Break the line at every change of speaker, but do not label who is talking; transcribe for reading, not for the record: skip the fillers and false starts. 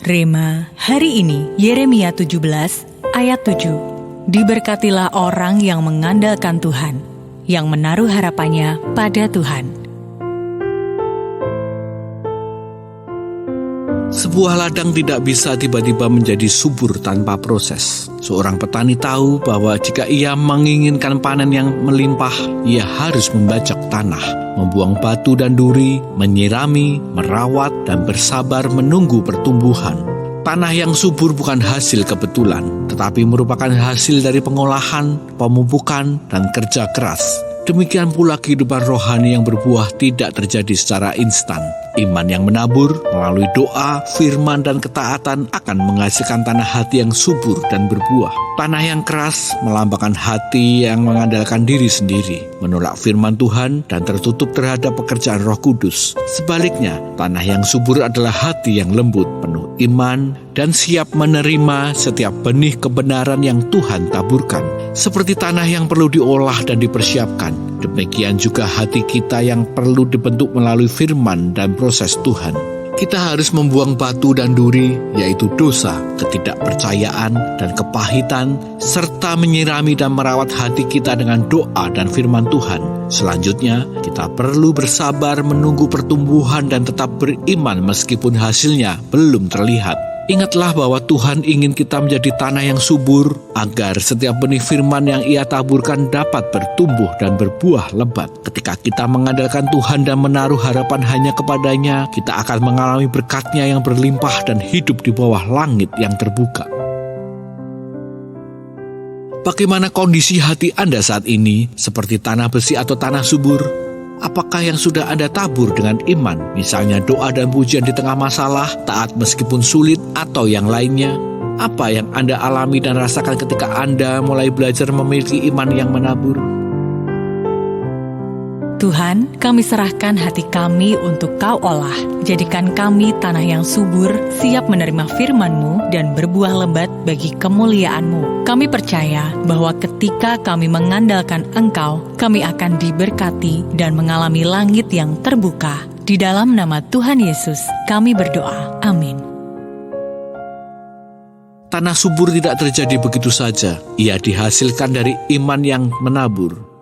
Rema hari ini, Yeremia 17 ayat 7. Diberkatilah orang yang mengandalkan Tuhan, yang menaruh harapannya pada Tuhan.
Sebuah ladang tidak bisa tiba-tiba menjadi subur tanpa proses. Seorang petani tahu bahwa jika ia menginginkan panen yang melimpah, ia harus membajak tanah, membuang batu dan duri, menyirami, merawat, dan bersabar menunggu pertumbuhan. Tanah yang subur bukan hasil kebetulan, tetapi merupakan hasil dari pengolahan, pemupukan, dan kerja keras. Demikian pula kehidupan rohani yang berbuah tidak terjadi secara instan. Iman yang menabur melalui doa, firman, dan ketaatan akan menghasilkan tanah hati yang subur dan berbuah. Tanah yang keras melambangkan hati yang mengandalkan diri sendiri, menolak firman Tuhan, dan tertutup terhadap pekerjaan Roh Kudus. Sebaliknya, tanah yang subur adalah hati yang lembut, penuh iman, dan siap menerima setiap benih kebenaran yang Tuhan taburkan. Seperti tanah yang perlu diolah dan dipersiapkan, demikian juga hati kita yang perlu dibentuk melalui firman dan proses Tuhan. Kita harus membuang batu dan duri, yaitu dosa, ketidakpercayaan, dan kepahitan, serta menyirami dan merawat hati kita dengan doa dan firman Tuhan. Selanjutnya, kita perlu bersabar menunggu pertumbuhan dan tetap beriman meskipun hasilnya belum terlihat. Ingatlah bahwa Tuhan ingin kita menjadi tanah yang subur, agar setiap benih firman yang Ia taburkan dapat bertumbuh dan berbuah lebat. Ketika kita mengandalkan Tuhan dan menaruh harapan hanya kepadanya, kita akan mengalami berkat-Nya yang berlimpah dan hidup di bawah langit yang terbuka. Bagaimana kondisi hati Anda saat ini? Seperti tanah besi atau tanah subur? Apakah yang sudah Anda tabur dengan iman, misalnya doa dan pujian di tengah masalah, taat meskipun sulit, atau yang lainnya? Apa yang Anda alami dan rasakan ketika Anda mulai belajar memiliki iman yang menabur?
Tuhan, kami serahkan hati kami untuk Kau olah. Jadikan kami tanah yang subur, siap menerima firman-Mu dan berbuah lebat bagi kemuliaan-Mu. Kami percaya bahwa ketika kami mengandalkan Engkau, kami akan diberkati dan mengalami langit yang terbuka. Di dalam nama Tuhan Yesus, kami berdoa. Amin.
Tanah subur tidak terjadi begitu saja. Ia dihasilkan dari iman yang menabur.